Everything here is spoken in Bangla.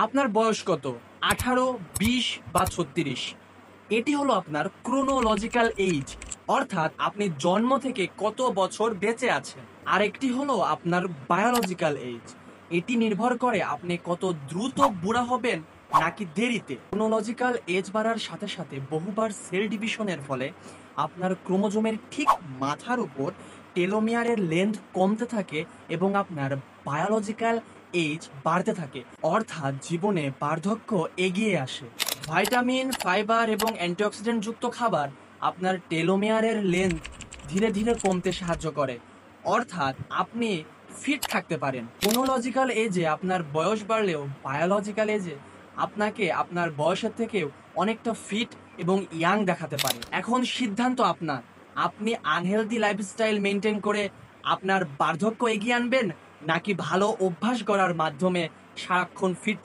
আপনার বয়স কত? 18, 20 বা 36? এটি হলো আপনার ক্রোনোলজিক্যাল এইজ, অর্থাৎ আপনি জন্ম থেকে কত বছর বেঁচে আছেন। আরেকটি হলো আপনার বায়োলজিক্যাল এইজ। এটি নির্ভর করে আপনি কত দ্রুত বুড়া হবেন নাকি দেরিতে। ক্রোনোলজিক্যাল এজ বাড়ার সাথে সাথে বহুবার সেল ডিভিশনের ফলে আপনার ক্রোমোজোমের ঠিক মাথার উপর টেলোমিয়ারের লেন্থ কমতে থাকে এবং আপনার বায়োলজিক্যাল এইজ বাড়তে থাকে, অর্থাৎ জীবনে বার্ধক্য এগিয়ে আসে। ভাইটামিন, ফাইবার এবং অ্যান্টিঅক্সিডেন্ট যুক্ত খাবার আপনার টেলোমিয়ারের লেন্থ ধীরে ধীরে কমতে সাহায্য করে, অর্থাৎ আপনি ফিট থাকতে পারেন। ক্রোনোলজিক্যাল এজে আপনার বয়স বাড়লেও বায়োলজিক্যাল এজে আপনাকে আপনার বয়সের থেকেও অনেকটা ফিট এবং ইয়াং দেখাতে পারে। এখন সিদ্ধান্ত আপনার। আপনি আনহেলদি লাইফস্টাইল মেনটেন করে আপনার বার্ধক্য এগিয়ে আনবেন নাকি ভালো অভ্যাস করার মাধ্যমে সারাক্ষণ ফিট